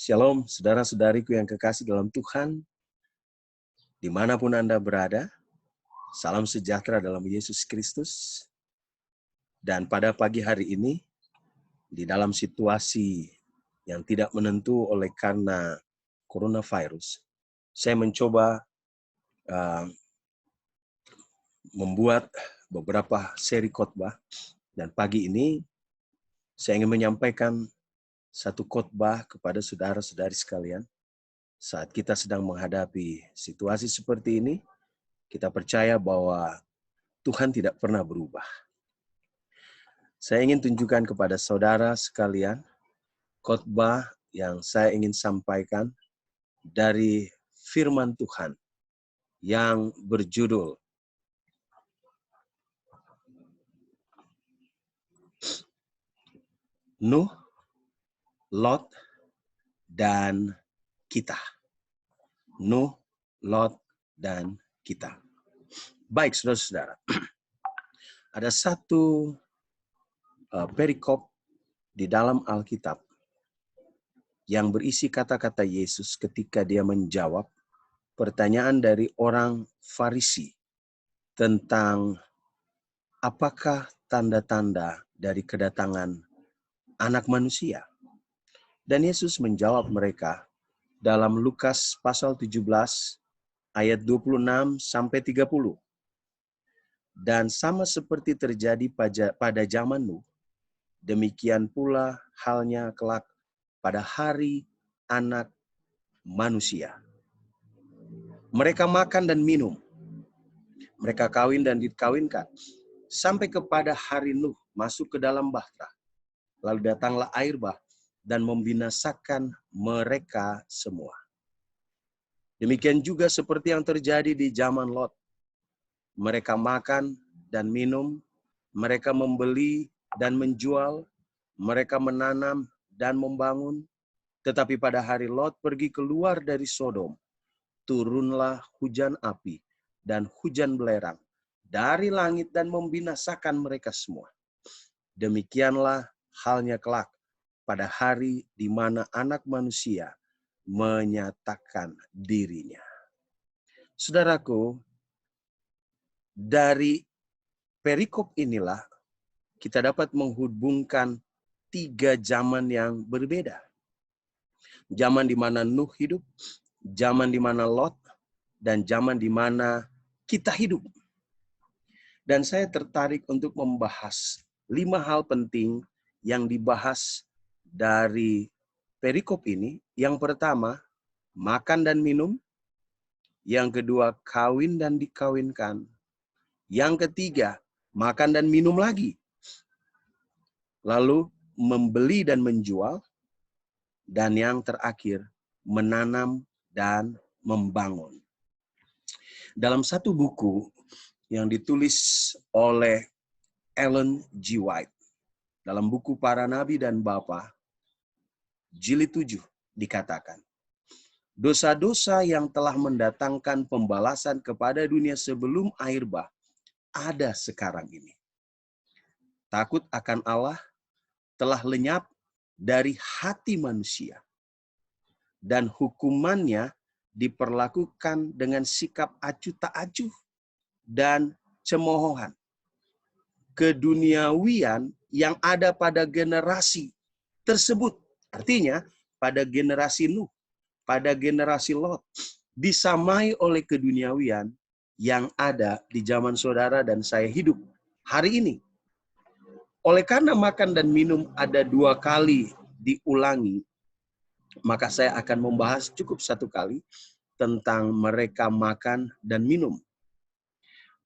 Shalom, saudara-saudariku yang kekasih dalam Tuhan, dimanapun Anda berada, salam sejahtera dalam Yesus Kristus. Dan pada pagi hari ini, di dalam situasi yang tidak menentu oleh karena coronavirus, saya mencoba membuat beberapa seri khotbah, dan pagi ini saya ingin menyampaikan satu khotbah kepada saudara-saudari sekalian. Saat kita sedang menghadapi situasi seperti ini, kita percaya bahwa Tuhan tidak pernah berubah. Saya ingin tunjukkan kepada saudara sekalian khotbah yang saya ingin sampaikan dari firman Tuhan yang berjudul Nuh, Lot, dan kita. Nuh, Lot, dan kita. Baik, saudara-saudara. Ada satu perikop di dalam Alkitab yang berisi kata-kata Yesus ketika dia menjawab pertanyaan dari orang Farisi tentang apakah tanda-tanda dari kedatangan anak manusia. Dan Yesus menjawab mereka dalam Lukas pasal 17 ayat 26 sampai 30. Dan sama seperti terjadi pada zaman Nuh, demikian pula halnya kelak pada hari anak manusia. Mereka makan dan minum, mereka kawin dan dikawinkan, sampai kepada hari Nuh masuk ke dalam bahtera. Lalu datanglah air bah dan membinasakan mereka semua. Demikian juga seperti yang terjadi di zaman Lot. Mereka makan dan minum, mereka membeli dan menjual, mereka menanam dan membangun. Tetapi pada hari Lot pergi keluar dari Sodom, turunlah hujan api dan hujan belerang dari langit dan membinasakan mereka semua. Demikianlah halnya kelak pada hari di mana anak manusia menyatakan dirinya. Saudaraku, dari perikop inilah kita dapat menghubungkan 3 zaman yang berbeda. Zaman di mana Nuh hidup, zaman di mana Lot, dan zaman di mana kita hidup. Dan saya tertarik untuk membahas 5 hal penting yang dibahas dari perikop ini. Yang pertama, makan dan minum. Yang kedua, kawin dan dikawinkan. Yang ketiga, makan dan minum lagi. Lalu membeli dan menjual. Dan yang terakhir, menanam dan membangun. Dalam satu buku yang ditulis oleh Ellen G. White, dalam buku Para Nabi dan Bapa, jilid 7, dikatakan, dosa-dosa yang telah mendatangkan pembalasan kepada dunia sebelum air bah ada sekarang ini. Takut akan Allah telah lenyap dari hati manusia, dan hukumannya diperlakukan dengan sikap acuh tak acuh dan cemoohan. Keduniawian yang ada pada generasi tersebut, artinya pada generasi Nuh, pada generasi Lot, disamai oleh keduniawian yang ada di zaman saudara dan saya hidup hari ini. Oleh karena makan dan minum ada 2 kali diulangi, maka saya akan membahas cukup 1 kali tentang mereka makan dan minum,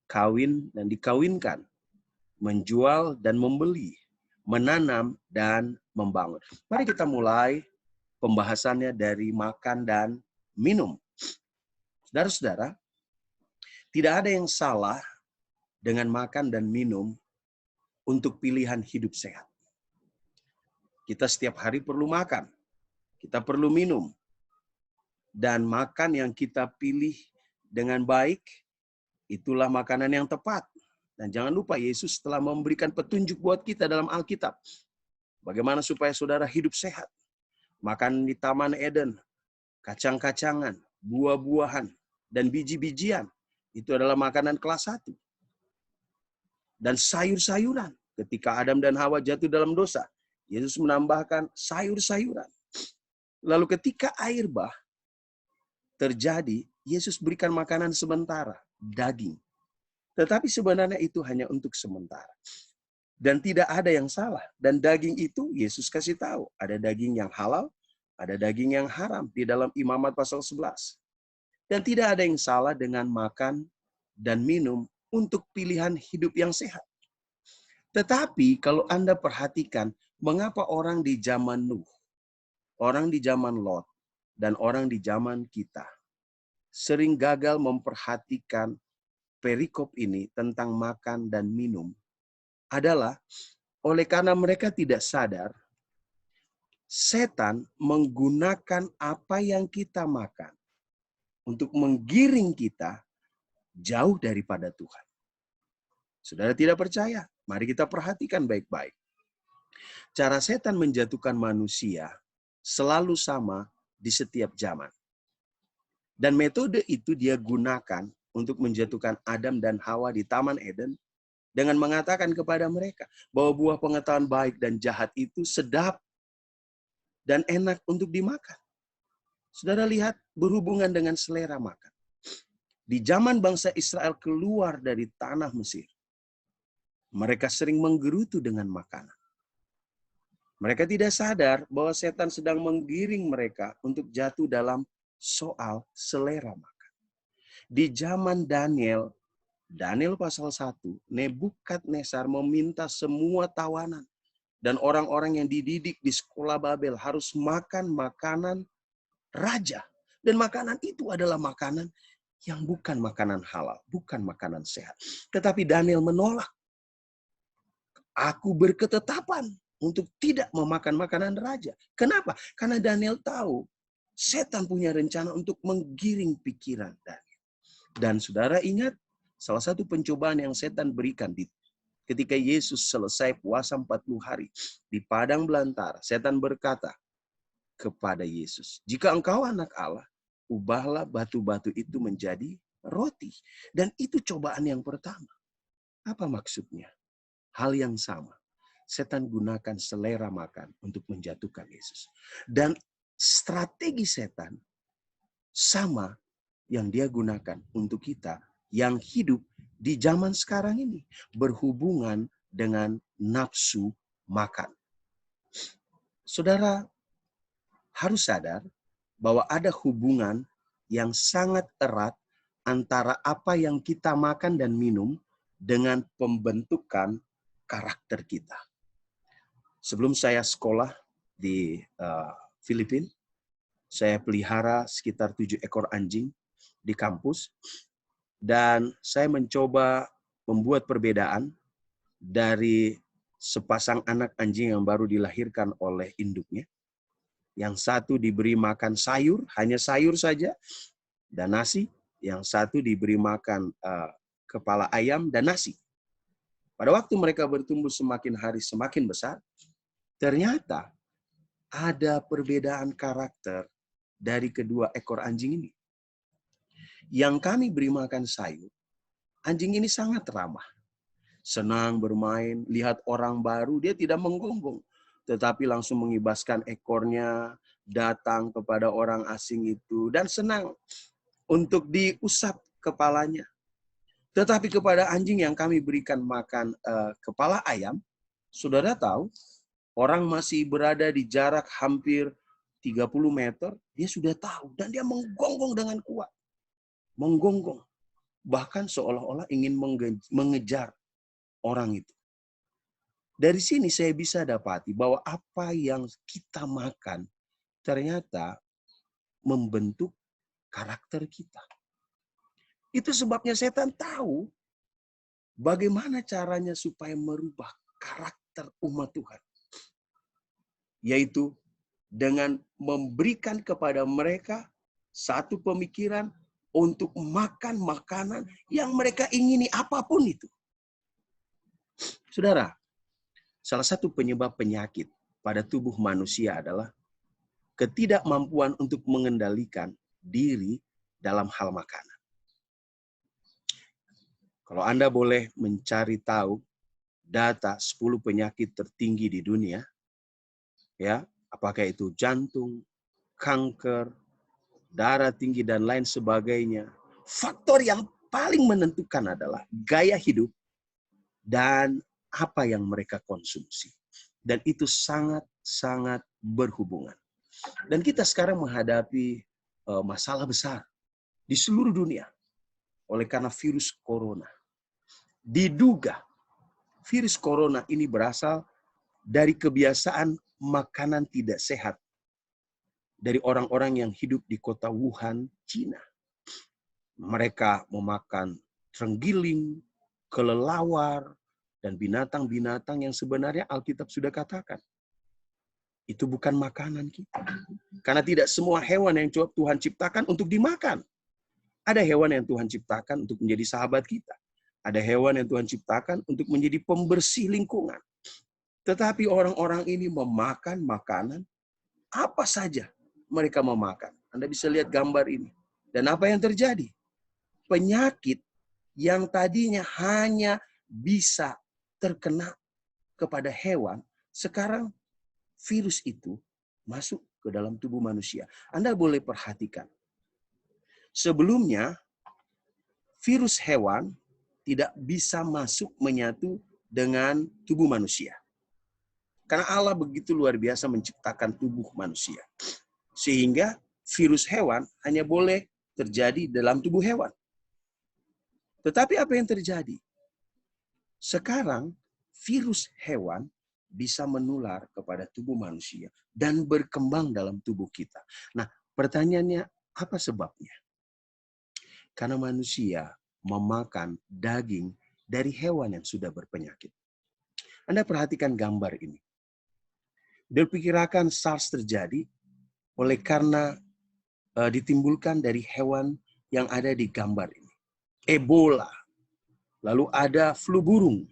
kawin dan dikawinkan, menjual dan membeli, menanam dan membangun. Mari kita mulai pembahasannya dari makan dan minum. Saudara-saudara, tidak ada yang salah dengan makan dan minum untuk pilihan hidup sehat. Kita setiap hari perlu makan, kita perlu minum, dan makan yang kita pilih dengan baik, itulah makanan yang tepat. Dan jangan lupa Yesus telah memberikan petunjuk buat kita dalam Alkitab. Bagaimana supaya saudara hidup sehat. Makan di Taman Eden, kacang-kacangan, buah-buahan, dan biji-bijian. Itu adalah makanan kelas 1. Dan sayur-sayuran. Ketika Adam dan Hawa jatuh dalam dosa, Yesus menambahkan sayur-sayuran. Lalu ketika air bah terjadi, Yesus berikan makanan sementara, daging. Tetapi sebenarnya itu hanya untuk sementara. Dan tidak ada yang salah. Dan daging itu Yesus kasih tahu. Ada daging yang halal, ada daging yang haram di dalam Imamat pasal 11. Dan tidak ada yang salah dengan makan dan minum untuk pilihan hidup yang sehat. Tetapi kalau Anda perhatikan, mengapa orang di zaman Nuh, orang di zaman Lot, dan orang di zaman kita sering gagal memperhatikan perikop ini tentang makan dan minum, adalah oleh karena mereka tidak sadar, setan menggunakan apa yang kita makan untuk menggiring kita jauh daripada Tuhan. Saudara tidak percaya? Mari kita perhatikan baik-baik. Cara setan menjatuhkan manusia selalu sama di setiap zaman. Dan metode itu dia gunakan untuk menjatuhkan Adam dan Hawa di Taman Eden dengan mengatakan kepada mereka bahwa buah pengetahuan baik dan jahat itu sedap dan enak untuk dimakan. Saudara lihat berhubungan dengan selera makan. Di zaman bangsa Israel keluar dari tanah Mesir, mereka sering menggerutu dengan makanan. Mereka tidak sadar bahwa setan sedang menggiring mereka untuk jatuh dalam soal selera makan. Di zaman Daniel pasal 1, Nebukadnezar meminta semua tawanan dan orang-orang yang dididik di sekolah Babel harus makan makanan raja. Dan makanan itu adalah makanan yang bukan makanan halal, bukan makanan sehat. Tetapi Daniel menolak. Aku berketetapan untuk tidak memakan makanan raja. Kenapa? Karena Daniel tahu setan punya rencana untuk menggiring pikiran Daniel. Dan saudara ingat, salah satu pencobaan yang setan berikan ketika Yesus selesai puasa 40 hari di padang belantara, setan berkata kepada Yesus, "Jika engkau anak Allah, ubahlah batu-batu itu menjadi roti." Dan itu cobaan yang pertama. Apa maksudnya? Hal yang sama. Setan gunakan selera makan untuk menjatuhkan Yesus. Dan strategi setan sama yang dia gunakan untuk kita yang hidup di zaman sekarang ini. Berhubungan dengan nafsu makan. Saudara harus sadar bahwa ada hubungan yang sangat erat antara apa yang kita makan dan minum dengan pembentukan karakter kita. Sebelum saya sekolah di Filipina, saya pelihara sekitar 7 ekor anjing di kampus. Dan saya mencoba membuat perbedaan dari sepasang anak anjing yang baru dilahirkan oleh induknya. Yang satu diberi makan sayur, hanya sayur saja, dan nasi. Yang satu diberi makan kepala ayam dan nasi. Pada waktu mereka bertumbuh semakin hari semakin besar, ternyata ada perbedaan karakter dari kedua ekor anjing ini. Yang kami beri makan sayur, anjing ini sangat ramah. Senang bermain, lihat orang baru, dia tidak menggonggong. Tetapi langsung mengibaskan ekornya, datang kepada orang asing itu, dan senang untuk diusap kepalanya. Tetapi kepada anjing yang kami berikan makan kepala ayam, saudara tahu, orang masih berada di jarak hampir 30 meter, dia sudah tahu. Dan dia menggonggong dengan kuat. Menggonggong. Bahkan seolah-olah ingin mengejar orang itu. Dari sini saya bisa dapati bahwa apa yang kita makan ternyata membentuk karakter kita. Itu sebabnya setan tahu bagaimana caranya supaya merubah karakter umat Tuhan. Yaitu dengan memberikan kepada mereka satu pemikiran untuk makan makanan yang mereka ingini apapun itu. Saudara, salah satu penyebab penyakit pada tubuh manusia adalah ketidakmampuan untuk mengendalikan diri dalam hal makanan. Kalau Anda boleh mencari tahu data 10 penyakit tertinggi di dunia, ya, apakah itu jantung, kanker, darah tinggi, dan lain sebagainya. Faktor yang paling menentukan adalah gaya hidup dan apa yang mereka konsumsi. Dan itu sangat-sangat berhubungan. Dan kita sekarang menghadapi masalah besar di seluruh dunia oleh karena virus corona. Diduga virus corona ini berasal dari kebiasaan makanan tidak sehat dari orang-orang yang hidup di kota Wuhan, Cina. Mereka memakan terenggiling, kelelawar, dan binatang-binatang yang sebenarnya Alkitab sudah katakan. Itu bukan makanan kita. Karena tidak semua hewan yang Tuhan ciptakan untuk dimakan. Ada hewan yang Tuhan ciptakan untuk menjadi sahabat kita. Ada hewan yang Tuhan ciptakan untuk menjadi pembersih lingkungan. Tetapi orang-orang ini memakan makanan apa saja mereka memakan. Anda bisa lihat gambar ini. Dan apa yang terjadi? Penyakit yang tadinya hanya bisa terkena kepada hewan, sekarang virus itu masuk ke dalam tubuh manusia. Anda boleh perhatikan. Sebelumnya, virus hewan tidak bisa masuk menyatu dengan tubuh manusia. Karena Allah begitu luar biasa menciptakan tubuh manusia. Sehingga virus hewan hanya boleh terjadi dalam tubuh hewan. Tetapi apa yang terjadi? Sekarang virus hewan bisa menular kepada tubuh manusia dan berkembang dalam tubuh kita. Nah, pertanyaannya apa sebabnya? Karena manusia memakan daging dari hewan yang sudah berpenyakit. Anda perhatikan gambar ini. Diperkirakan SARS terjadi oleh karena ditimbulkan dari hewan yang ada di gambar ini. Ebola, lalu ada flu burung,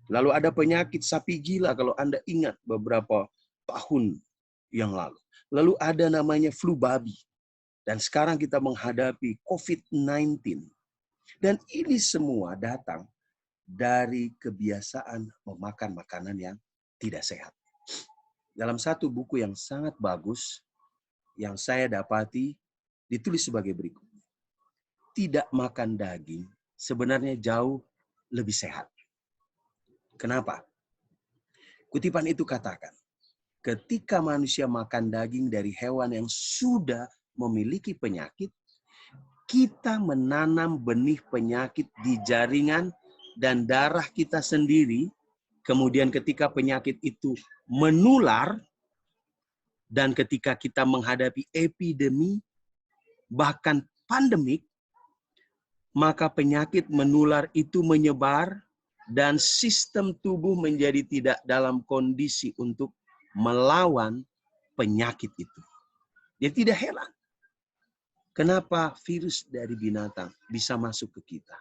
lalu ada penyakit sapi gila kalau Anda ingat beberapa tahun yang lalu. Lalu ada namanya flu babi. Dan sekarang kita menghadapi COVID-19. Dan ini semua datang dari kebiasaan memakan makanan yang tidak sehat. Dalam satu buku yang sangat bagus, yang saya dapati, ditulis sebagai berikut. Tidak makan daging sebenarnya jauh lebih sehat. Kenapa? Kutipan itu katakan, ketika manusia makan daging dari hewan yang sudah memiliki penyakit, kita menanam benih penyakit di jaringan dan darah kita sendiri. Kemudian ketika penyakit itu menular, dan ketika kita menghadapi epidemi, bahkan pandemik, maka penyakit menular itu menyebar dan sistem tubuh menjadi tidak dalam kondisi untuk melawan penyakit itu. Jadi tidak heran kenapa virus dari binatang bisa masuk ke kita.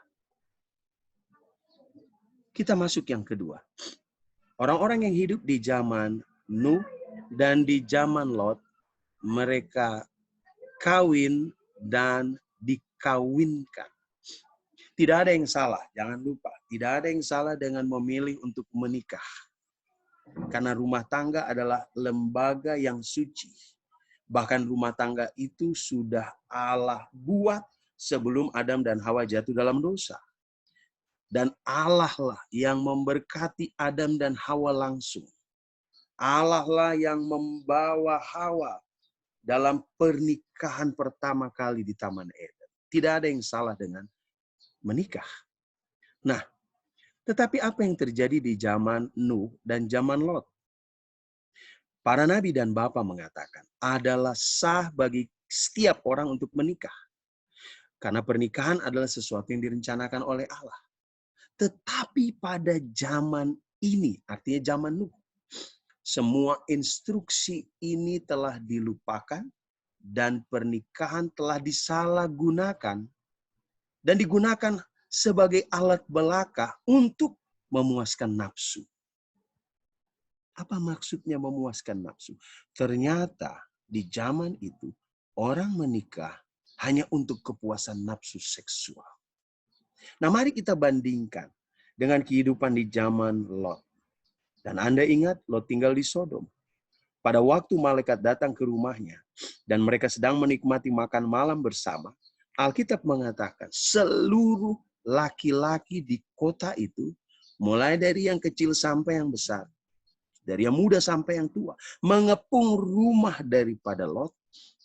Kita masuk yang kedua. Orang-orang yang hidup di zaman Nuh dan di zaman Lot, mereka kawin dan dikawinkan. Tidak ada yang salah, jangan lupa. Tidak ada yang salah dengan memilih untuk menikah. Karena rumah tangga adalah lembaga yang suci. Bahkan rumah tangga itu sudah Allah buat sebelum Adam dan Hawa jatuh dalam dosa. Dan Allah lah yang memberkati Adam dan Hawa langsung. Allah lah yang membawa Hawa dalam pernikahan pertama kali di Taman Eden. Tidak ada yang salah dengan menikah. Nah, tetapi apa yang terjadi di zaman Nuh dan zaman Lot? Para nabi dan bapa mengatakan adalah sah bagi setiap orang untuk menikah. Karena pernikahan adalah sesuatu yang direncanakan oleh Allah. Tetapi pada zaman ini, artinya zaman Nuh, semua instruksi ini telah dilupakan dan pernikahan telah disalahgunakan dan digunakan sebagai alat belaka untuk memuaskan nafsu. Apa maksudnya memuaskan nafsu? Ternyata di zaman itu orang menikah hanya untuk kepuasan nafsu seksual. Nah, mari kita bandingkan dengan kehidupan di zaman Lot. Dan Anda ingat, Lot tinggal di Sodom. Pada waktu malaikat datang ke rumahnya dan mereka sedang menikmati makan malam bersama, Alkitab mengatakan seluruh laki-laki di kota itu, mulai dari yang kecil sampai yang besar, dari yang muda sampai yang tua, mengepung rumah daripada Lot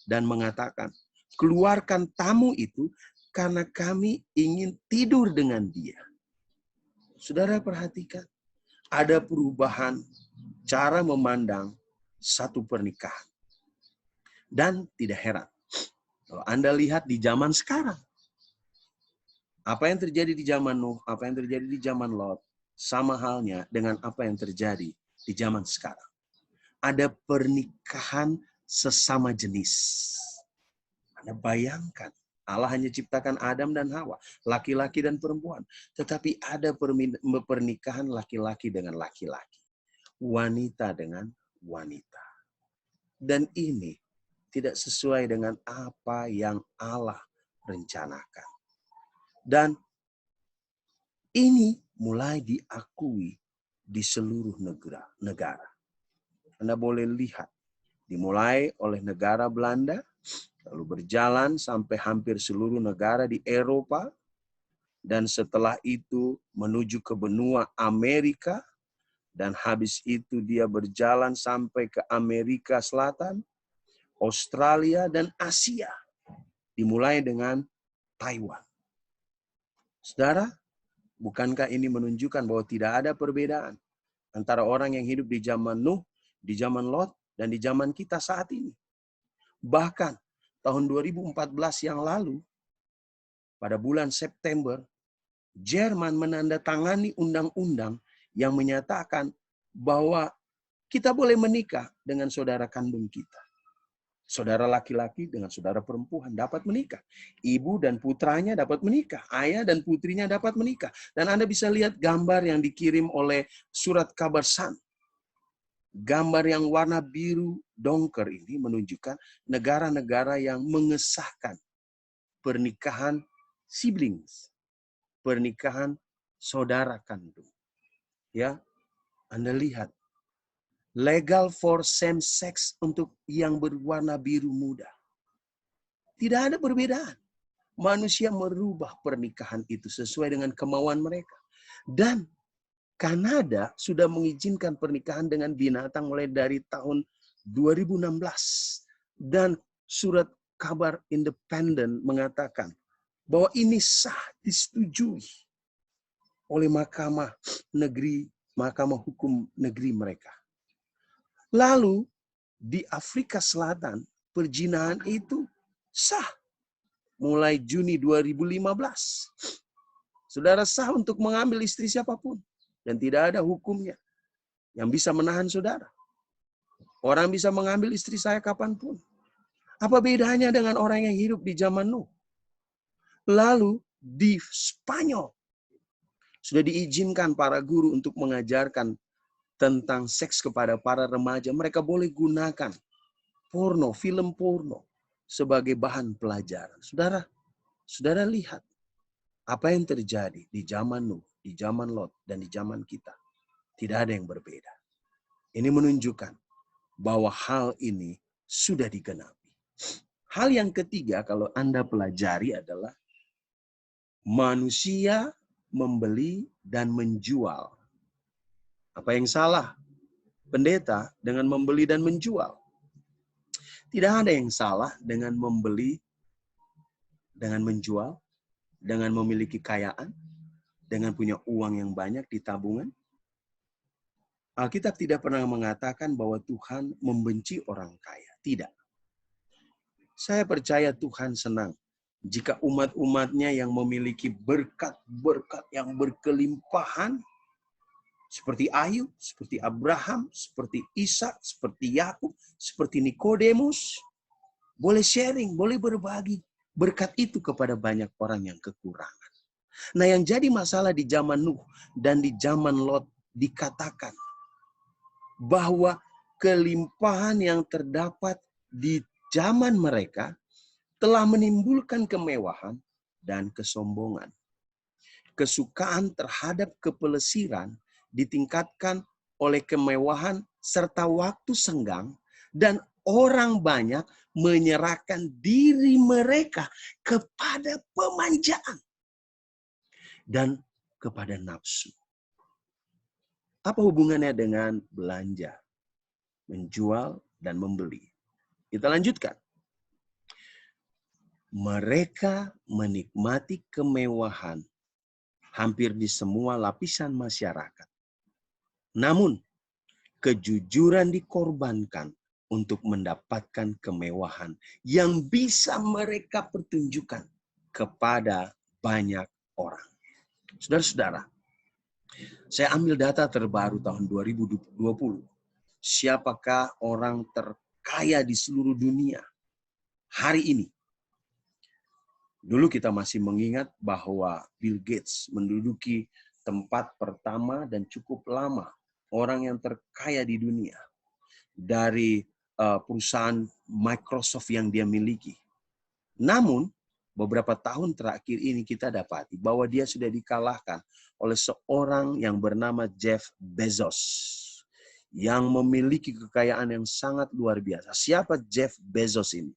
dan mengatakan, keluarkan tamu itu karena kami ingin tidur dengan dia. Saudara perhatikan, ada perubahan cara memandang satu pernikahan. Dan tidak heran, kalau Anda lihat di zaman sekarang, apa yang terjadi di zaman Nuh, apa yang terjadi di zaman Lot, sama halnya dengan apa yang terjadi di zaman sekarang. Ada pernikahan sesama jenis. Anda bayangkan, Allah hanya ciptakan Adam dan Hawa, laki-laki dan perempuan. Tetapi ada pernikahan laki-laki dengan laki-laki, wanita dengan wanita. Dan ini tidak sesuai dengan apa yang Allah rencanakan. Dan ini mulai diakui di seluruh negara. Anda boleh lihat, dimulai oleh negara Belanda, lalu berjalan sampai hampir seluruh negara di Eropa, dan setelah itu menuju ke benua Amerika, dan habis itu dia berjalan sampai ke Amerika Selatan, Australia, dan Asia. Dimulai dengan Taiwan. Saudara, bukankah ini menunjukkan bahwa tidak ada perbedaan antara orang yang hidup di zaman Nuh, di zaman Lot, dan di zaman kita saat ini? Bahkan tahun 2014 yang lalu, pada bulan September, Jerman menandatangani undang-undang yang menyatakan bahwa kita boleh menikah dengan saudara kandung kita. Saudara laki-laki dengan saudara perempuan dapat menikah. Ibu dan putranya dapat menikah. Ayah dan putrinya dapat menikah. Dan Anda bisa lihat gambar yang dikirim oleh Surat Kabar Sun. Gambar yang warna biru dongker ini menunjukkan negara-negara yang mengesahkan pernikahan siblings. Pernikahan saudara kandung. Ya, Anda lihat. Legal for same sex untuk yang berwarna biru muda. Tidak ada perbedaan. Manusia merubah pernikahan itu sesuai dengan kemauan mereka. Dan Kanada sudah mengizinkan pernikahan dengan binatang mulai dari tahun 2016. Dan surat kabar independen mengatakan bahwa ini sah, disetujui oleh Mahkamah Hukum Negeri mereka. Lalu di Afrika Selatan, perzinahan itu sah mulai Juni 2015. Saudara sah untuk mengambil istri siapapun. Dan tidak ada hukumnya yang bisa menahan saudara. Orang bisa mengambil istri saya kapanpun. Apa bedanya dengan orang yang hidup di zaman Nuh? Lalu di Spanyol, sudah diizinkan para guru untuk mengajarkan tentang seks kepada para remaja. Mereka boleh gunakan porno, film porno sebagai bahan pelajaran. Saudara lihat apa yang terjadi di zaman Nuh, di zaman Lot, dan di zaman kita. Tidak ada yang berbeda. Ini menunjukkan bahwa hal ini sudah digenapi. Hal yang ketiga kalau Anda pelajari adalah manusia membeli dan menjual. Apa yang salah, pendeta, dengan membeli dan menjual? Tidak ada yang salah dengan membeli, dengan menjual, dengan memiliki kekayaan, dengan punya uang yang banyak di tabungan. Alkitab tidak pernah mengatakan bahwa Tuhan membenci orang kaya. Tidak. Saya percaya Tuhan senang jika umat-umatnya yang memiliki berkat-berkat yang berkelimpahan, seperti Ayub, seperti Abraham, seperti Ishak, seperti Yakub, seperti Nikodemus, boleh sharing, boleh berbagi berkat itu kepada banyak orang yang kekurangan. Nah, yang jadi masalah di zaman Nuh dan di zaman Lot dikatakan bahwa kelimpahan yang terdapat di zaman mereka telah menimbulkan kemewahan dan kesombongan. Kesukaan terhadap kepelesiran ditingkatkan oleh kemewahan serta waktu senggang, dan orang banyak menyerahkan diri mereka kepada pemanjaan dan kepada nafsu. Apa hubungannya dengan belanja, menjual, dan membeli? Kita lanjutkan. Mereka menikmati kemewahan hampir di semua lapisan masyarakat. Namun, kejujuran dikorbankan untuk mendapatkan kemewahan yang bisa mereka pertunjukkan kepada banyak orang. Saudara-saudara, saya ambil data terbaru tahun 2020. Siapakah orang terkaya di seluruh dunia hari ini? Dulu kita masih mengingat bahwa Bill Gates menduduki tempat pertama dan cukup lama orang yang terkaya di dunia dari perusahaan Microsoft yang dia miliki. Namun, beberapa tahun terakhir ini kita dapati bahwa dia sudah dikalahkan oleh seorang yang bernama Jeff Bezos yang memiliki kekayaan yang sangat luar biasa. Siapa Jeff Bezos ini?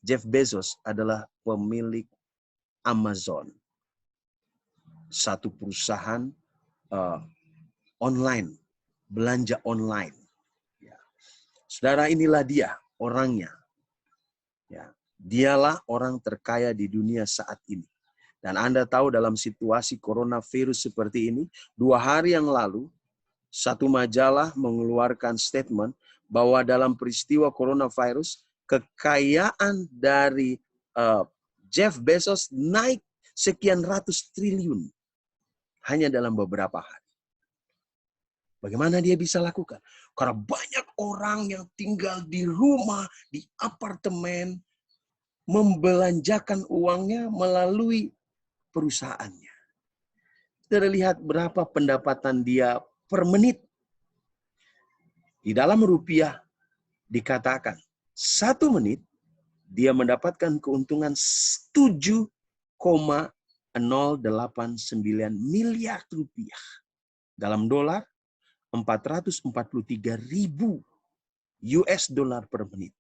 Jeff Bezos adalah pemilik Amazon, satu perusahaan online, belanja online. Ya. Saudara, inilah dia orangnya. Ya. Dialah orang terkaya di dunia saat ini. Dan Anda tahu dalam situasi coronavirus seperti ini, 2 hari yang lalu, satu majalah mengeluarkan statement bahwa dalam peristiwa coronavirus, kekayaan dari Jeff Bezos naik sekian ratus triliun hanya dalam beberapa hari. Bagaimana dia bisa lakukan? Karena banyak orang yang tinggal di rumah, di apartemen, membelanjakan uangnya melalui perusahaannya. Kita lihat berapa pendapatan dia per menit. Di dalam rupiah dikatakan 1 menit dia mendapatkan keuntungan 7,089 miliar rupiah. Dalam dolar 443.000 US dollar per menit.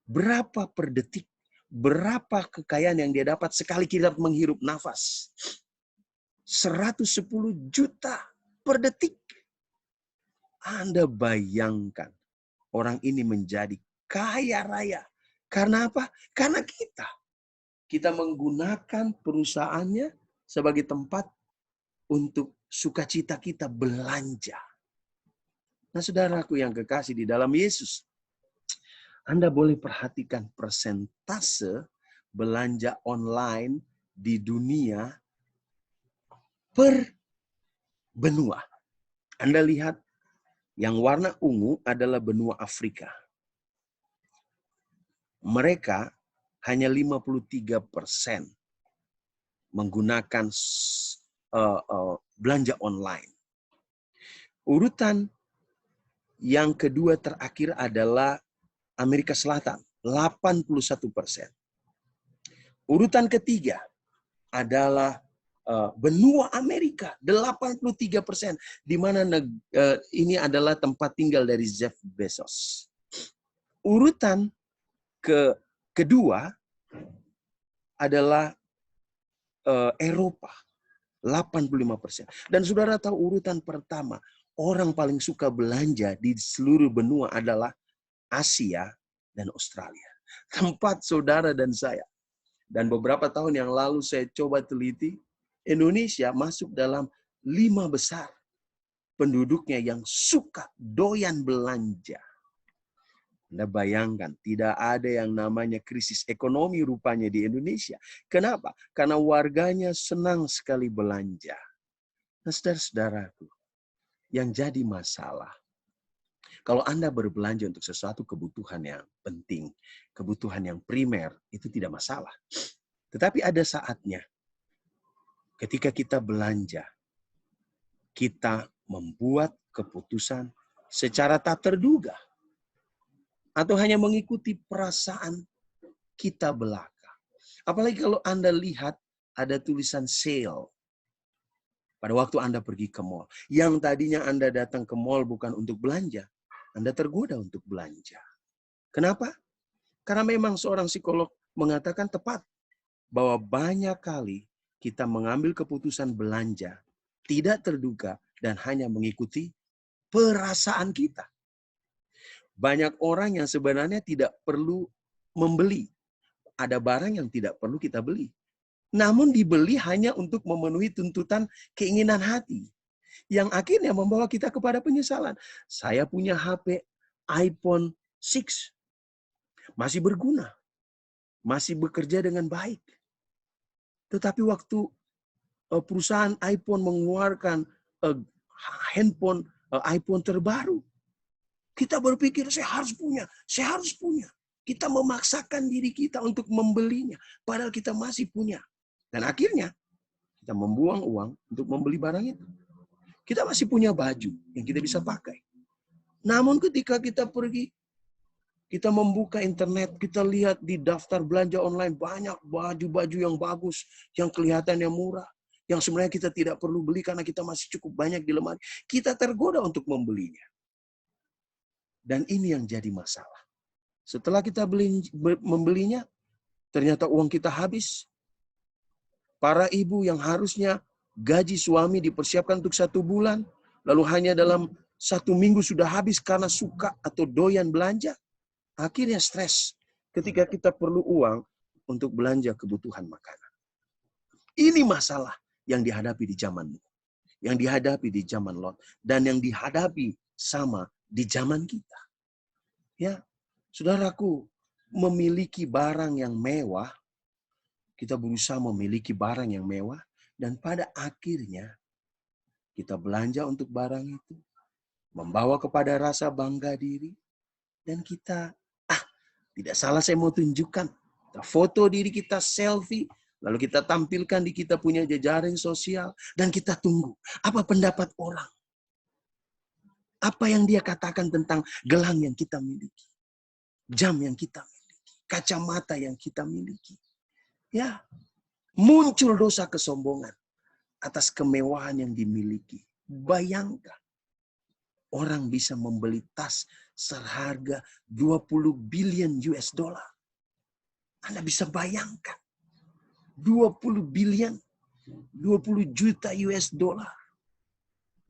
Berapa per detik? Berapa kekayaan yang dia dapat sekali kita menghirup nafas? 110 juta per detik. Anda bayangkan orang ini menjadi kaya raya. Karena apa? Karena kita menggunakan perusahaannya sebagai tempat untuk sukacita kita belanja. Nah, saudaraku yang kekasih di dalam Yesus, Anda boleh perhatikan persentase belanja online di dunia per benua. Anda lihat yang warna ungu adalah benua Afrika. Mereka hanya 53% menggunakan belanja online. Urutan yang kedua terakhir adalah Amerika Selatan, 81%. Urutan ketiga adalah benua Amerika, 83%. Di mana ini adalah tempat tinggal dari Jeff Bezos. Urutan kedua adalah Eropa, 85%. Dan saudara tahu urutan pertama, orang paling suka belanja di seluruh benua adalah Asia dan Australia. Tempat saudara dan saya. Dan beberapa tahun yang lalu saya coba teliti, Indonesia masuk dalam 5 besar penduduknya yang suka doyan belanja. Anda bayangkan, tidak ada yang namanya krisis ekonomi rupanya di Indonesia. Kenapa? Karena warganya senang sekali belanja. Nah, saudara-saudaraku, yang jadi masalah, kalau Anda berbelanja untuk sesuatu kebutuhan yang penting, kebutuhan yang primer, itu tidak masalah. Tetapi ada saatnya, ketika kita belanja, kita membuat keputusan secara tak terduga. Atau hanya mengikuti perasaan kita belaka. Apalagi kalau Anda lihat ada tulisan sale. Pada waktu Anda pergi ke mall. Yang tadinya Anda datang ke mall bukan untuk belanja. Anda tergoda untuk belanja. Kenapa? Karena memang seorang psikolog mengatakan tepat. Bahwa banyak kali kita mengambil keputusan belanja. Tidak terduga dan hanya mengikuti perasaan kita. Banyak orang yang sebenarnya tidak perlu membeli. Ada barang yang tidak perlu kita beli. Namun dibeli hanya untuk memenuhi tuntutan keinginan hati. Yang akhirnya membawa kita kepada penyesalan. Saya punya HP iPhone 6. Masih berguna. Masih bekerja dengan baik. Tetapi waktu perusahaan iPhone mengeluarkan handphone iPhone terbaru, kita berpikir saya harus punya. Kita memaksakan diri kita untuk membelinya, padahal kita masih punya. Dan akhirnya kita membuang uang untuk membeli barang itu. Kita masih punya baju yang kita bisa pakai. Namun ketika kita pergi, kita membuka internet, kita lihat di daftar belanja online banyak baju-baju yang bagus, yang kelihatannya murah, yang sebenarnya kita tidak perlu beli karena kita masih cukup banyak di lemari. Kita tergoda untuk membelinya. Dan ini yang jadi masalah. Setelah kita membelinya, ternyata uang kita habis. Para ibu yang harusnya gaji suami dipersiapkan untuk 1 bulan, lalu hanya dalam 1 minggu sudah habis karena suka atau doyan belanja. Akhirnya stres ketika kita perlu uang untuk belanja kebutuhan makanan. Ini masalah yang dihadapi di zaman Nuh, yang dihadapi di zaman Lot, dan yang dihadapi sama di zaman kita. Ya, saudaraku, memiliki barang yang mewah, kita berusaha memiliki barang yang mewah, dan pada akhirnya kita belanja untuk barang itu, membawa kepada rasa bangga diri, dan kita, tidak salah saya mau tunjukkan, kita foto diri kita, selfie, lalu kita tampilkan di kita punya jejaring sosial, dan kita tunggu apa pendapat orang. Apa yang dia katakan tentang gelang yang kita miliki. Jam yang kita miliki. Kacamata yang kita miliki. Ya, muncul dosa kesombongan atas kemewahan yang dimiliki. Bayangkan, orang bisa membeli tas seharga 20 billion US dollar. Anda bisa bayangkan. 20 billion, 20 juta US dollar.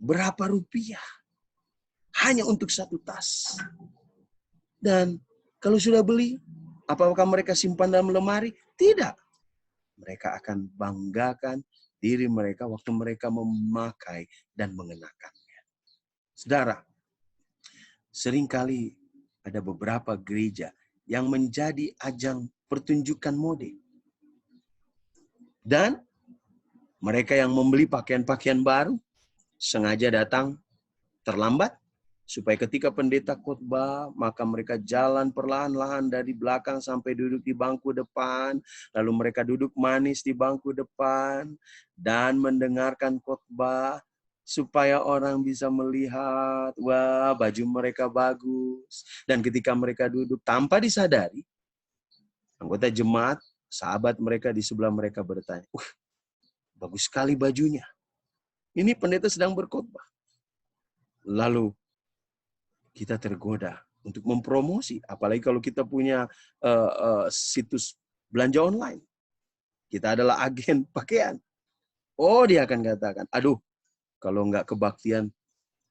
Berapa rupiah? Hanya untuk 1 tas. Dan kalau sudah beli, apakah mereka simpan dalam lemari? Tidak. Mereka akan banggakan diri mereka waktu mereka memakai dan mengenakannya. Saudara, seringkali ada beberapa gereja yang menjadi ajang pertunjukan mode. Dan mereka yang membeli pakaian-pakaian baru sengaja datang terlambat, supaya ketika pendeta khotbah, maka mereka jalan perlahan-lahan dari belakang sampai duduk di bangku depan. Lalu mereka duduk manis di bangku depan dan mendengarkan khotbah supaya orang bisa melihat, wah baju mereka bagus. Dan ketika mereka duduk tanpa disadari, anggota jemaat, sahabat mereka di sebelah mereka bertanya, bagus sekali bajunya. Ini pendeta sedang berkhotbah. Lalu kita tergoda untuk mempromosi, apalagi kalau kita punya situs belanja online. Kita adalah agen pakaian. Oh, dia akan katakan, aduh, kalau nggak kebaktian,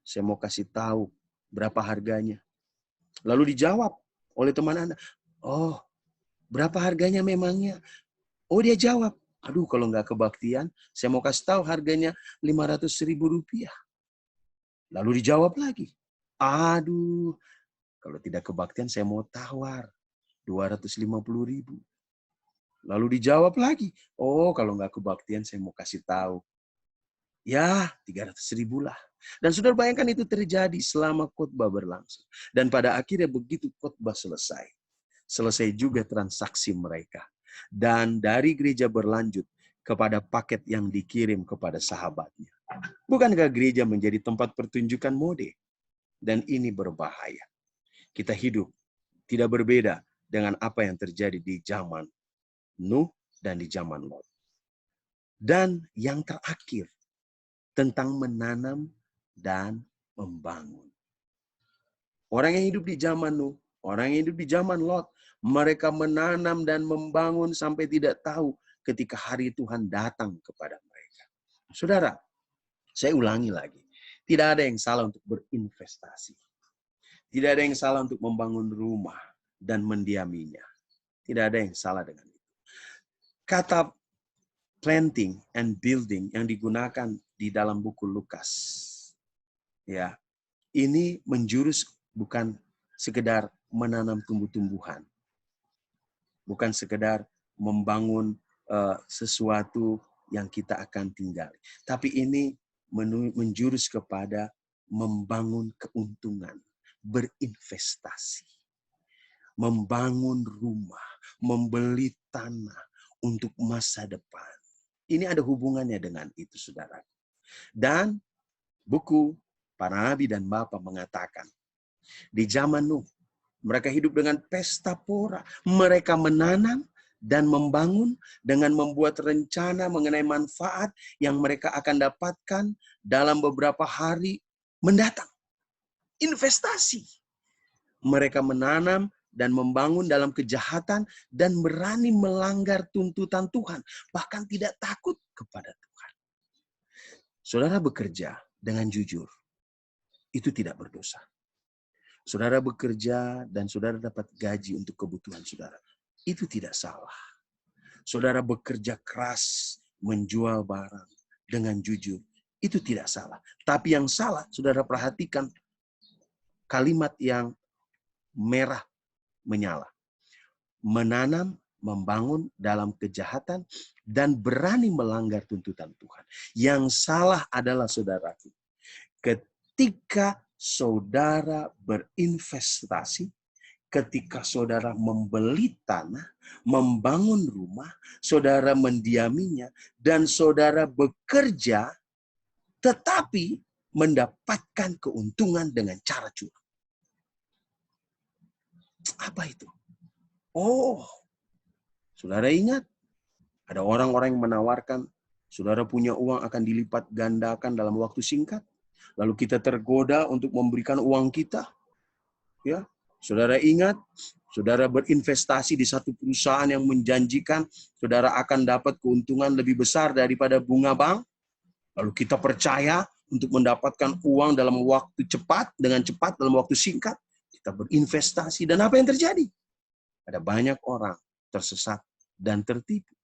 saya mau kasih tahu berapa harganya. Lalu dijawab oleh teman Anda, oh, berapa harganya memangnya? Oh, dia jawab, aduh, kalau nggak kebaktian, saya mau kasih tahu harganya 500.000 rupiah. Lalu dijawab lagi, aduh, kalau tidak kebaktian saya mau tawar 250.000. Lalu dijawab lagi, oh kalau nggak kebaktian saya mau kasih tahu. Ya 300.000 lah. Dan saudara bayangkan itu terjadi selama khotbah berlangsung. Dan pada akhirnya begitu khotbah selesai. Selesai juga transaksi mereka. Dan dari gereja berlanjut kepada paket yang dikirim kepada sahabatnya. Bukankah gereja menjadi tempat pertunjukan mode? Dan ini berbahaya. Kita hidup Tidak berbeda dengan apa yang terjadi di zaman Nuh dan di zaman Lot. Dan yang terakhir, tentang menanam dan membangun. Orang yang hidup di zaman Nuh, orang yang hidup di zaman Lot, mereka menanam dan membangun sampai tidak tahu ketika hari Tuhan datang kepada mereka. Saudara, saya ulangi lagi. Tidak ada yang salah untuk berinvestasi. Tidak ada yang salah untuk membangun rumah dan mendiaminya. Tidak ada yang salah dengan itu. Kata planting and building yang digunakan di dalam buku Lukas, ya, ini menjurus bukan sekedar menanam tumbuh-tumbuhan, bukan sekedar membangun sesuatu yang kita akan tinggali, tapi ini menjurus kepada membangun keuntungan, berinvestasi, membangun rumah, membeli tanah untuk masa depan. Ini ada hubungannya dengan itu, saudara. Dan buku para nabi dan bapa mengatakan, di zaman Nuh, mereka hidup dengan pesta pora. Mereka menanam dan membangun dengan membuat rencana mengenai manfaat yang mereka akan dapatkan dalam beberapa hari mendatang. Investasi. Mereka menanam dan membangun dalam kejahatan dan berani melanggar tuntutan Tuhan. Bahkan tidak takut kepada Tuhan. Saudara bekerja dengan jujur, itu tidak berdosa. Saudara bekerja dan saudara dapat gaji untuk kebutuhan saudara, itu tidak salah. Saudara bekerja keras, menjual barang dengan jujur, itu tidak salah. Tapi yang salah, saudara perhatikan kalimat yang merah menyala. Menanam, membangun dalam kejahatan, dan berani melanggar tuntutan Tuhan. Yang salah adalah saudaraku, ketika saudara berinvestasi, ketika saudara membeli tanah, membangun rumah, saudara mendiaminya, dan saudara bekerja, tetapi mendapatkan keuntungan dengan cara curang. Apa itu? Oh, saudara ingat, ada orang-orang yang menawarkan, saudara punya uang akan dilipat gandakan dalam waktu singkat. Lalu kita tergoda untuk memberikan uang kita. Ya, saudara ingat, saudara berinvestasi di satu perusahaan yang menjanjikan saudara akan dapat keuntungan lebih besar daripada bunga bank. Lalu kita percaya untuk mendapatkan uang dalam waktu cepat, dengan cepat dalam waktu singkat. Kita berinvestasi dan apa yang terjadi? Ada banyak orang tersesat dan tertipu.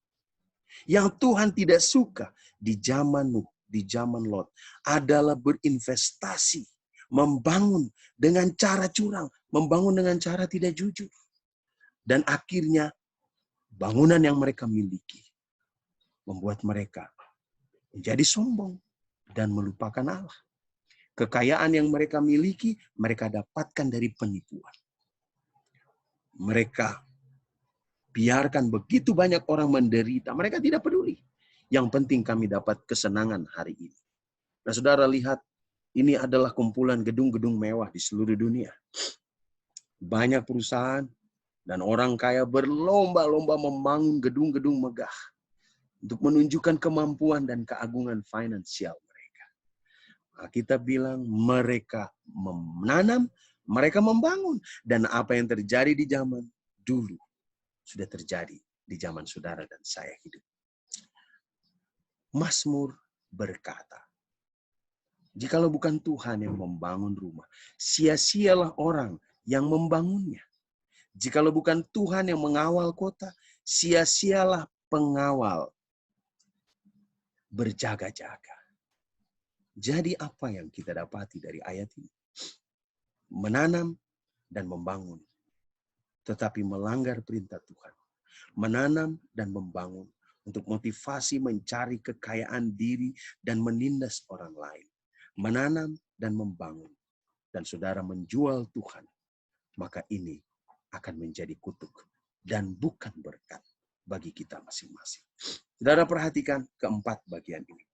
Yang Tuhan tidak suka di zaman Nuh, di zaman Lot, adalah berinvestasi, membangun dengan cara curang, membangun dengan cara tidak jujur. Dan akhirnya bangunan yang mereka miliki membuat mereka menjadi sombong dan melupakan Allah. Kekayaan yang mereka miliki, mereka dapatkan dari penipuan. Mereka biarkan begitu banyak orang menderita. Mereka tidak peduli. Yang penting kami dapat kesenangan hari ini. Nah, saudara lihat, ini adalah kumpulan gedung-gedung mewah di seluruh dunia. Banyak perusahaan dan orang kaya berlomba-lomba membangun gedung-gedung megah untuk menunjukkan kemampuan dan keagungan finansial mereka. Nah, kita bilang mereka menanam, mereka membangun. Dan apa yang terjadi di zaman dulu sudah terjadi di zaman saudara dan saya hidup. Mazmur berkata, jikalau bukan Tuhan yang membangun rumah, sia-sialah orang yang membangunnya. Jikalau bukan Tuhan yang mengawal kota, sia-sialah pengawal berjaga-jaga. Jadi apa yang kita dapati dari ayat ini? Menanam dan membangun, tetapi melanggar perintah Tuhan. Menanam dan membangun untuk motivasi mencari kekayaan diri dan menindas orang lain. Menanam dan membangun, dan saudara menjual Tuhan, maka ini akan menjadi kutuk dan bukan berkat bagi kita masing-masing. Saudara perhatikan keempat bagian ini.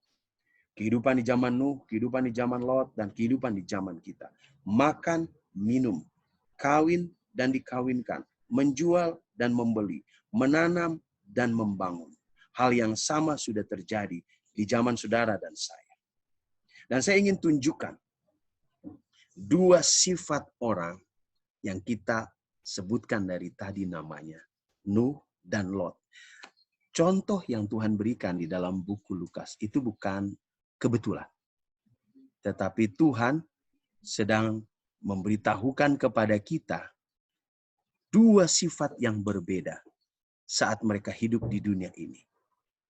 Kehidupan di zaman Nuh, kehidupan di zaman Lot, dan kehidupan di zaman kita. Makan, minum, kawin, dan dikawinkan, menjual dan membeli, menanam dan membangun. Hal yang sama sudah terjadi di zaman saudara dan saya. Dan saya ingin tunjukkan dua sifat orang yang kita sebutkan dari tadi namanya, Nuh dan Lot. Contoh yang Tuhan berikan di dalam buku Lukas itu bukan kebetulan. Tetapi Tuhan sedang memberitahukan kepada kita dua sifat yang berbeda saat mereka hidup di dunia ini.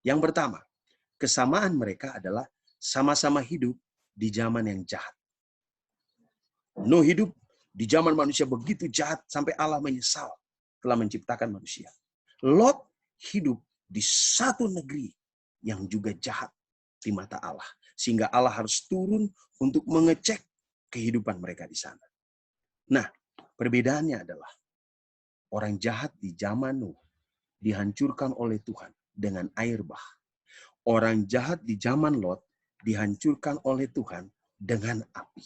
Yang pertama, kesamaan mereka adalah sama-sama hidup di zaman yang jahat. Nuh hidup di zaman manusia begitu jahat sampai Allah menyesal telah menciptakan manusia. Lot hidup di satu negeri yang juga jahat di mata Allah. Sehingga Allah harus turun untuk mengecek kehidupan mereka di sana. Nah, perbedaannya adalah orang jahat di zaman Nuh dihancurkan oleh Tuhan dengan air bah. Orang jahat di zaman Lot dihancurkan oleh Tuhan dengan api.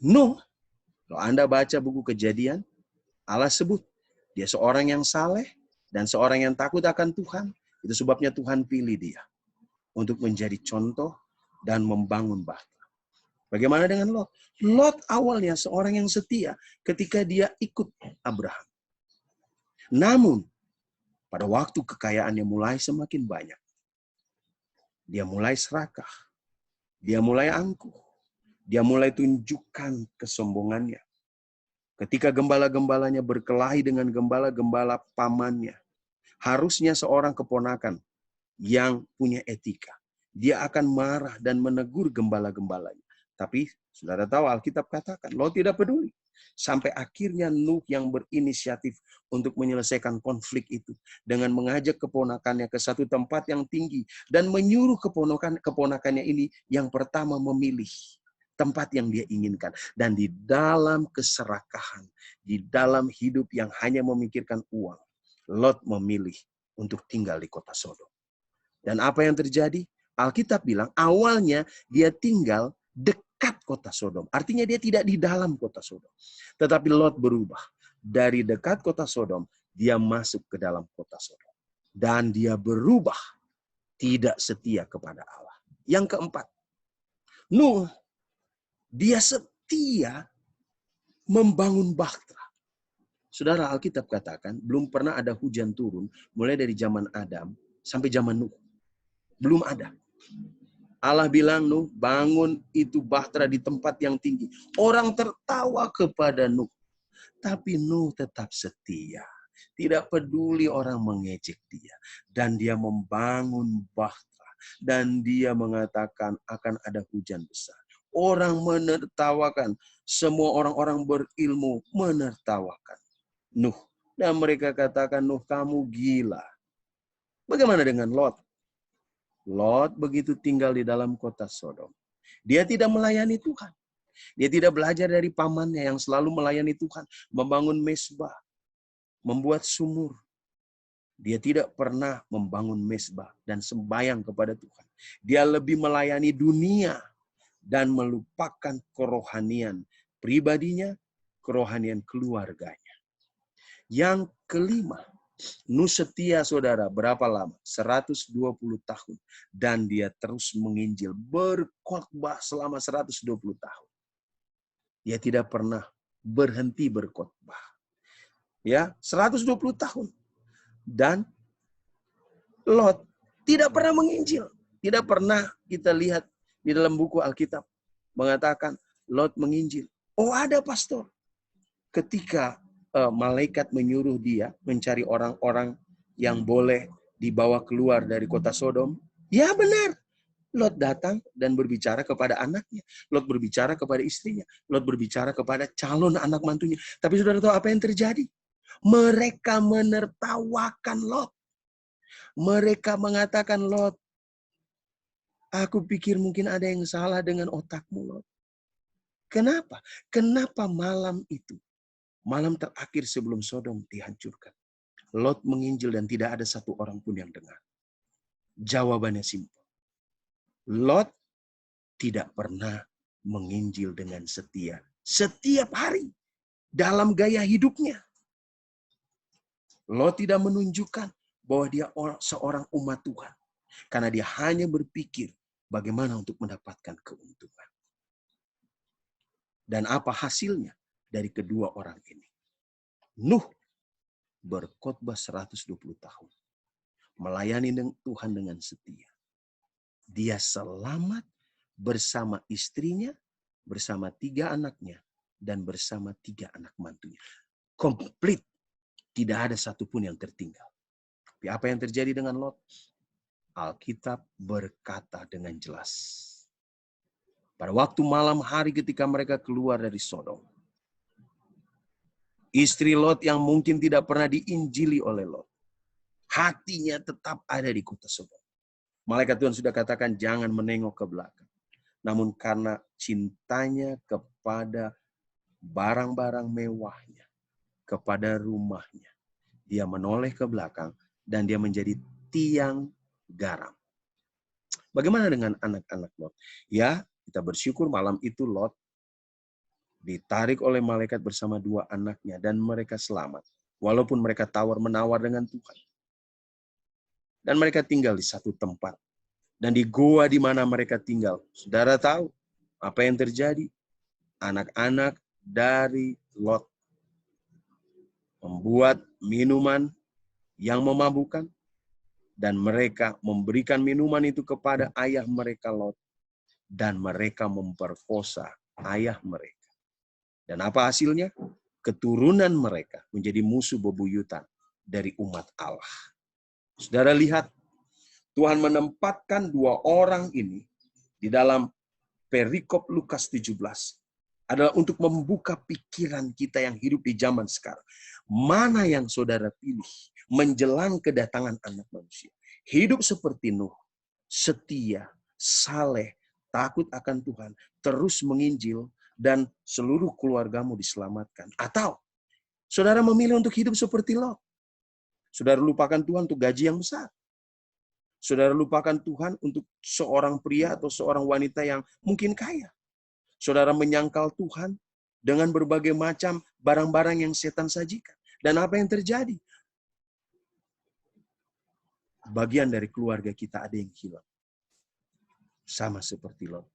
Nuh, kalau Anda baca buku Kejadian, Allah sebut dia seorang yang saleh dan seorang yang takut akan Tuhan. Itu sebabnya Tuhan pilih dia untuk menjadi contoh dan membangun bahtera. Bagaimana dengan Lot? Lot awalnya seorang yang setia ketika dia ikut Abraham. Namun, pada waktu kekayaannya mulai semakin banyak, dia mulai serakah, dia mulai angkuh, dia mulai tunjukkan kesombongannya. Ketika gembala-gembalanya berkelahi dengan gembala-gembala pamannya, harusnya seorang keponakan yang punya etika, dia akan marah dan menegur gembala-gembalanya. Tapi saudara tahu Alkitab katakan, Lot tidak peduli. Sampai akhirnya Nuh yang berinisiatif untuk menyelesaikan konflik itu. Dengan mengajak keponakannya ke satu tempat yang tinggi. Dan menyuruh keponakannya ini yang pertama memilih tempat yang dia inginkan. Dan di dalam keserakahan, di dalam hidup yang hanya memikirkan uang, Lot memilih untuk tinggal di kota Sodom. Dan apa yang terjadi? Alkitab bilang awalnya dia tinggal dekat kota Sodom. Artinya dia tidak di dalam kota Sodom. Tetapi Lot berubah. Dari dekat kota Sodom, dia masuk ke dalam kota Sodom. Dan dia berubah tidak setia kepada Allah. Yang keempat, Nuh, dia setia membangun bahtera. Saudara, Alkitab katakan belum pernah ada hujan turun mulai dari zaman Adam sampai zaman Nuh. Belum ada. Allah bilang, Nuh, bangun itu bahtera di tempat yang tinggi. Orang tertawa kepada Nuh. Tapi Nuh tetap setia. Tidak peduli orang mengejek dia. Dan dia membangun bahtera. Dan dia mengatakan akan ada hujan besar. Orang menertawakan. Semua orang-orang berilmu menertawakan Nuh. Dan mereka katakan, Nuh, kamu gila. Bagaimana dengan Lot? Lot begitu tinggal di dalam kota Sodom. Dia tidak melayani Tuhan. Dia tidak belajar dari pamannya yang selalu melayani Tuhan. Membangun mezbah. Membuat sumur. Dia tidak pernah membangun mezbah dan sembahyang kepada Tuhan. Dia lebih melayani dunia dan melupakan kerohanian pribadinya, kerohanian keluarganya. Yang kelima, Nuh setia saudara berapa lama? 120 tahun. Dan dia terus menginjil, berkhotbah selama 120 tahun. Dia tidak pernah berhenti berkhotbah. Ya, 120 tahun. Dan Lot tidak pernah menginjil. Tidak pernah kita lihat di dalam buku Alkitab mengatakan Lot menginjil. Oh, ada pastor. Ketika malaikat menyuruh dia mencari orang-orang yang boleh dibawa keluar dari kota Sodom. Ya benar. Lot datang dan berbicara kepada anaknya. Lot berbicara kepada istrinya. Lot berbicara kepada calon anak mantunya. Tapi saudara tahu apa yang terjadi? Mereka menertawakan Lot. Mereka mengatakan, Lot, aku pikir mungkin ada yang salah dengan otakmu, Lot. Kenapa? Kenapa malam itu? Malam terakhir sebelum Sodom dihancurkan. Lot menginjil dan tidak ada satu orang pun yang dengar. Jawabannya simpel. Lot tidak pernah menginjil dengan setia. Setiap hari dalam gaya hidupnya. Lot tidak menunjukkan bahwa dia seorang umat Tuhan. Karena dia hanya berpikir bagaimana untuk mendapatkan keuntungan. Dan apa hasilnya dari kedua orang ini? Nuh berkhotbah 120 tahun. Melayani Tuhan dengan setia. Dia selamat bersama istrinya, bersama 3 anaknya, dan bersama 3 anak mantunya. Komplit. Tidak ada satupun yang tertinggal. Tapi apa yang terjadi dengan Lot? Alkitab berkata dengan jelas. Pada waktu malam hari ketika mereka keluar dari Sodom, istri Lot yang mungkin tidak pernah diinjili oleh Lot, hatinya tetap ada di kota Sodom. Malaikat Tuhan sudah katakan jangan menengok ke belakang. Namun karena cintanya kepada barang-barang mewahnya, kepada rumahnya, dia menoleh ke belakang dan dia menjadi tiang garam. Bagaimana dengan anak-anak Lot? Ya, kita bersyukur malam itu Lot ditarik oleh malaikat bersama 2 anaknya dan mereka selamat. Walaupun mereka tawar-menawar dengan Tuhan. Dan mereka tinggal di satu tempat. Dan di goa di mana mereka tinggal. Saudara tahu apa yang terjadi? Anak-anak dari Lot membuat minuman yang memabukkan. Dan mereka memberikan minuman itu kepada ayah mereka Lot. Dan mereka memperkosa ayah mereka. Dan apa hasilnya? Keturunan mereka menjadi musuh bebuyutan dari umat Allah. Saudara lihat, Tuhan menempatkan 2 orang ini di dalam perikop Lukas 17. Adalah untuk membuka pikiran kita yang hidup di zaman sekarang. Mana yang saudara pilih menjelang kedatangan anak manusia? Hidup seperti Nuh, setia, saleh, takut akan Tuhan, terus menginjil, dan seluruh keluargamu diselamatkan. Atau saudara memilih untuk hidup seperti Lot. Saudara lupakan Tuhan untuk gaji yang besar. Saudara lupakan Tuhan untuk seorang pria atau seorang wanita yang mungkin kaya. Saudara menyangkal Tuhan dengan berbagai macam barang-barang yang setan sajikan. Dan apa yang terjadi? Bagian dari keluarga kita ada yang hilang. Sama seperti Lot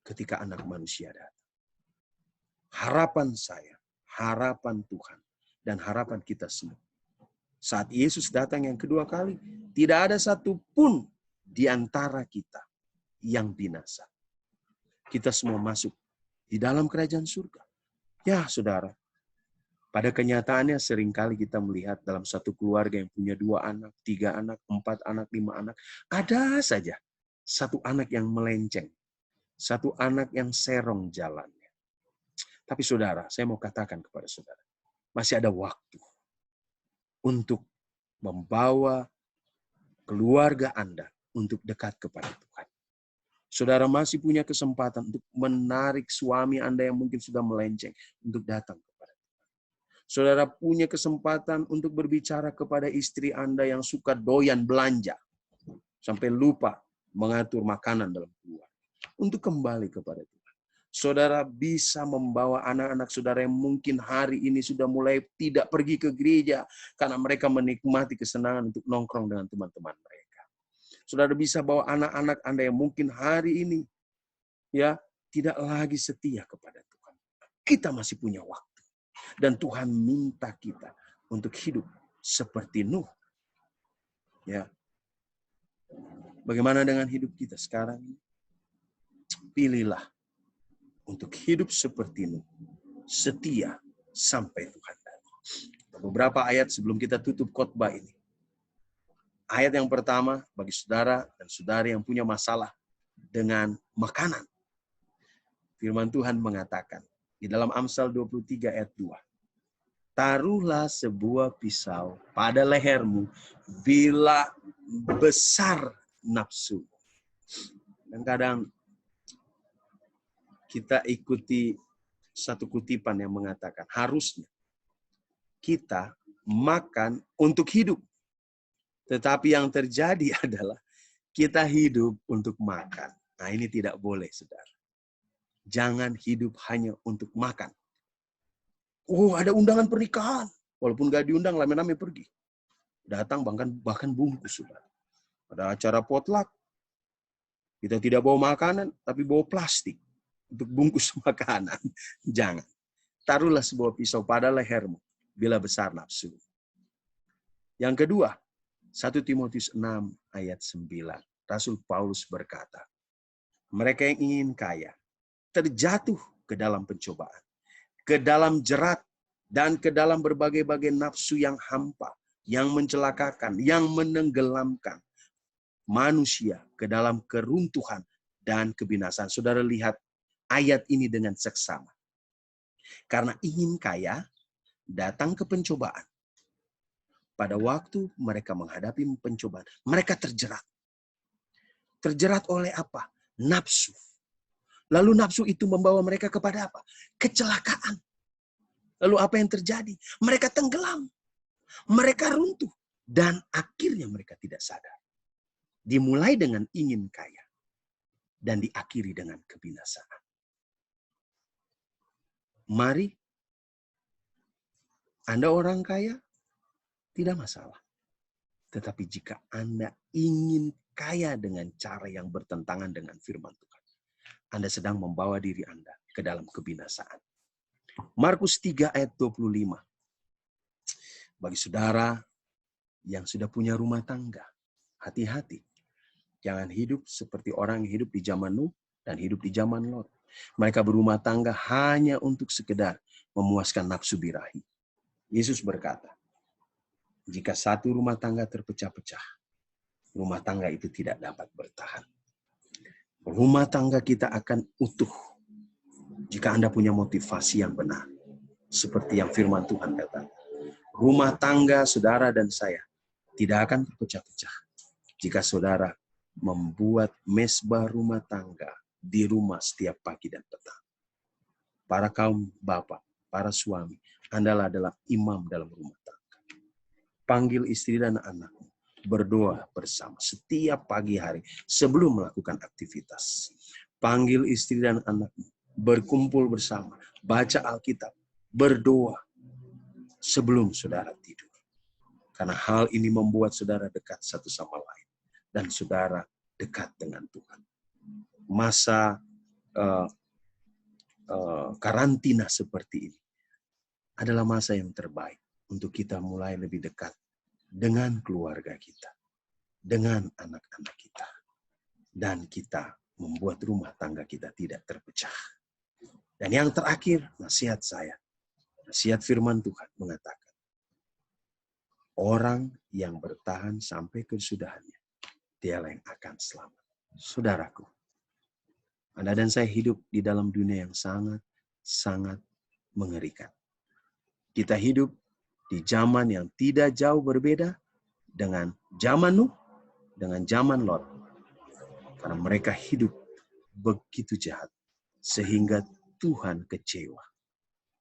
ketika anak manusia datang. Harapan saya, harapan Tuhan, dan harapan kita semua. Saat Yesus datang yang kedua kali, tidak ada satupun di antara kita yang binasa. Kita semua masuk di dalam kerajaan surga. Ya, saudara, pada kenyataannya seringkali kita melihat dalam satu keluarga yang punya 2 anak, 3 anak, 4 anak, 5 anak, ada saja satu anak yang melenceng, satu anak yang serong jalannya. Tapi saudara, saya mau katakan kepada saudara, masih ada waktu untuk membawa keluarga Anda untuk dekat kepada Tuhan. Saudara masih punya kesempatan untuk menarik suami Anda yang mungkin sudah melenceng untuk datang kepada Tuhan. Saudara punya kesempatan untuk berbicara kepada istri Anda yang suka doyan belanja sampai lupa mengatur makanan dalam keluarga untuk kembali kepada Tuhan. Saudara bisa membawa anak-anak saudara yang mungkin hari ini sudah mulai tidak pergi ke gereja karena mereka menikmati kesenangan untuk nongkrong dengan teman-teman mereka. Saudara bisa bawa anak-anak Anda yang mungkin hari ini ya tidak lagi setia kepada Tuhan. Kita masih punya waktu. Dan Tuhan minta kita untuk hidup seperti Nuh. Ya. Bagaimana dengan hidup kita sekarang? Pilihlah untuk hidup seperti Nuh, setia sampai Tuhan datang. Beberapa ayat sebelum kita tutup khotbah ini. Ayat yang pertama bagi saudara dan saudari yang punya masalah dengan makanan. Firman Tuhan mengatakan di dalam Amsal 23 ayat 2. Taruhlah sebuah pisau pada lehermu bila besar nafsu. Dan kadang kita ikuti satu kutipan yang mengatakan harusnya kita makan untuk hidup. Tetapi yang terjadi adalah kita hidup untuk makan. Nah, ini tidak boleh, saudara. Jangan hidup hanya untuk makan. Oh, ada undangan pernikahan. Walaupun gak diundang, lame-lame pergi. Datang bahkan bungkus, saudara. Ada acara potluck, kita tidak bawa makanan, tapi bawa plastik untuk bungkus makanan. Jangan. Taruhlah sebuah pisau pada lehermu bila besar nafsu. Yang kedua, 1 Timotius 6 ayat 9. Rasul Paulus berkata, mereka yang ingin kaya terjatuh ke dalam pencobaan, ke dalam jerat, dan ke dalam berbagai-bagai nafsu yang hampa, yang mencelakakan, yang menenggelamkan manusia ke dalam keruntuhan dan kebinasaan. Saudara lihat ayat ini dengan seksama. Karena ingin kaya, datang ke pencobaan. Pada waktu mereka menghadapi pencobaan, mereka terjerat. Terjerat oleh apa? Nafsu. Lalu nafsu itu membawa mereka kepada apa? Kecelakaan. Lalu apa yang terjadi? Mereka tenggelam. Mereka runtuh. Dan akhirnya mereka tidak sadar. Dimulai dengan ingin kaya. Dan diakhiri dengan kebinasaan. Mari, Anda orang kaya, tidak masalah. Tetapi jika Anda ingin kaya dengan cara yang bertentangan dengan firman Tuhan, Anda sedang membawa diri Anda ke dalam kebinasaan. Markus 3 ayat 25. Bagi saudara yang sudah punya rumah tangga, hati-hati. Jangan hidup seperti orang yang hidup di zaman Nuh dan hidup di zaman Lot. Mereka berumah tangga hanya untuk sekedar memuaskan nafsu birahi. Yesus berkata, jika satu rumah tangga terpecah-pecah, rumah tangga itu tidak dapat bertahan. Rumah tangga kita akan utuh jika Anda punya motivasi yang benar. Seperti yang firman Tuhan katakan. Rumah tangga saudara dan saya tidak akan terpecah-pecah jika saudara membuat mesbah rumah tangga di rumah setiap pagi dan petang. Para kaum bapak, para suami, Anda adalah imam dalam rumah tangga. Panggil istri dan anakmu, berdoa bersama setiap pagi hari sebelum melakukan aktivitas. Panggil istri dan anakmu, berkumpul bersama, baca Alkitab, berdoa sebelum saudara tidur. Karena hal ini membuat saudara dekat satu sama lain. Dan saudara dekat dengan Tuhan. Masa karantina seperti ini adalah masa yang terbaik untuk kita mulai lebih dekat dengan keluarga kita, dengan anak-anak kita. Dan kita membuat rumah tangga kita tidak terpecah. Dan yang terakhir, nasihat saya. Nasihat firman Tuhan mengatakan, orang yang bertahan sampai kesudahannya, dialah yang akan selamat. Saudaraku, Anda dan saya hidup di dalam dunia yang sangat mengerikan. Kita hidup di zaman yang tidak jauh berbeda dengan zaman Nuh, dengan zaman Lot. Karena mereka hidup begitu jahat, sehingga Tuhan kecewa.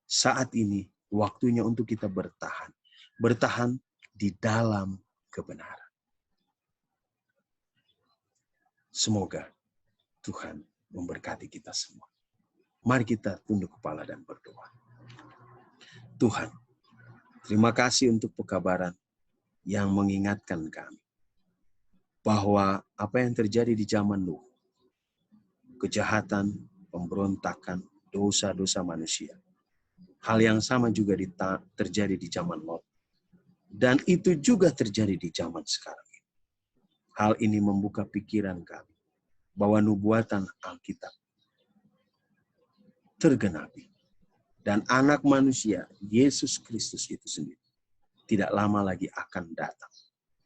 Saat ini waktunya untuk kita bertahan. Bertahan di dalam kebenaran. Semoga Tuhan memberkati kita semua. Mari kita tunduk kepala dan berdoa. Tuhan, terima kasih untuk pekabaran yang mengingatkan kami bahwa apa yang terjadi di zaman Nuh, kejahatan, pemberontakan, dosa-dosa manusia, hal yang sama juga terjadi di zaman Lot. Dan itu juga terjadi di zaman sekarang. Hal ini membuka pikiran kami bahwa nubuatan Alkitab tergenapi. Dan anak manusia, Yesus Kristus itu sendiri, tidak lama lagi akan datang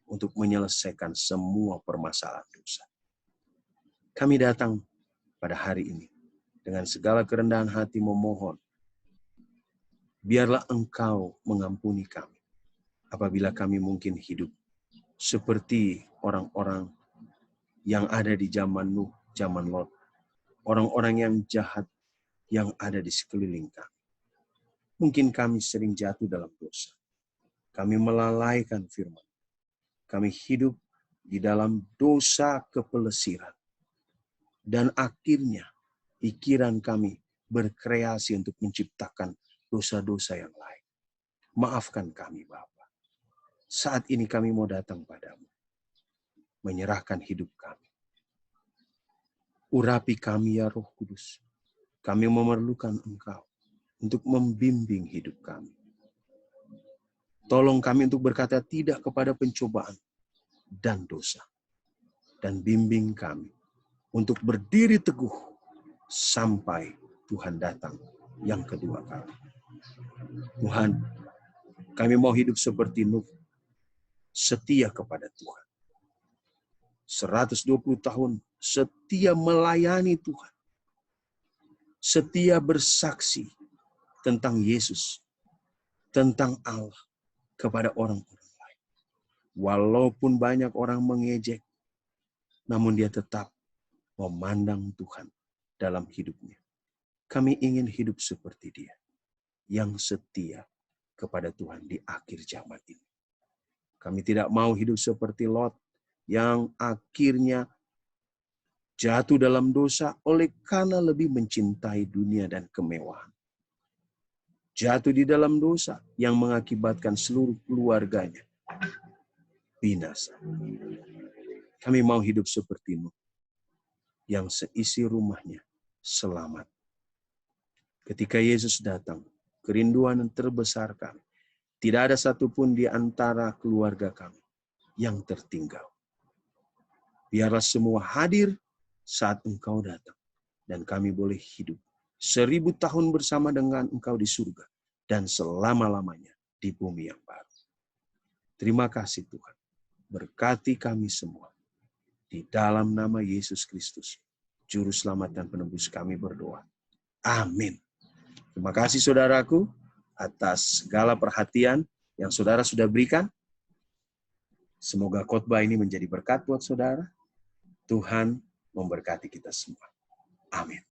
untuk menyelesaikan semua permasalahan dosa. Kami datang pada hari ini dengan segala kerendahan hati memohon, biarlah Engkau mengampuni kami apabila kami mungkin hidup seperti orang-orang yang ada di zaman Nuh, zaman Lot. Orang-orang yang jahat yang ada di sekeliling kami. Mungkin kami sering jatuh dalam dosa. Kami melalaikan firman. Kami hidup di dalam dosa kepelesiran. Dan akhirnya pikiran kami berkreasi untuk menciptakan dosa-dosa yang lain. Maafkan kami, Bapa. Saat ini kami mau datang padamu, menyerahkan hidup kami. Urapi kami ya Roh Kudus. Kami memerlukan Engkau untuk membimbing hidup kami. Tolong kami untuk berkata tidak kepada pencobaan dan dosa. Dan bimbing kami untuk berdiri teguh sampai Tuhan datang yang kedua kali. Tuhan, kami mau hidup seperti Nuh, setia kepada Tuhan. 120 tahun setia melayani Tuhan. Setia bersaksi tentang Yesus, tentang Allah kepada orang-orang lain. Walaupun banyak orang mengejek, namun dia tetap memandang Tuhan dalam hidupnya. Kami ingin hidup seperti dia, yang setia kepada Tuhan di akhir zaman ini. Kami tidak mau hidup seperti Lot, yang akhirnya jatuh dalam dosa oleh karena lebih mencintai dunia dan kemewahan. Jatuh di dalam dosa yang mengakibatkan seluruh keluarganya binasa. Kami mau hidup seperti Nuh, yang seisi rumahnya selamat. Ketika Yesus datang, kerinduan yang terbesar kami, tidak ada satupun di antara keluarga kami yang tertinggal. Biarlah semua hadir saat Engkau datang, dan kami boleh hidup 1000 tahun bersama dengan Engkau di surga, dan selama-lamanya di bumi yang baru. Terima kasih Tuhan. Berkati kami semua. Di dalam nama Yesus Kristus, Juru Selamat dan Penebus kami berdoa. Amin. Terima kasih saudaraku atas segala perhatian yang saudara sudah berikan. Semoga khotbah ini menjadi berkat buat saudara. Tuhan memberkati kita semua. Amin.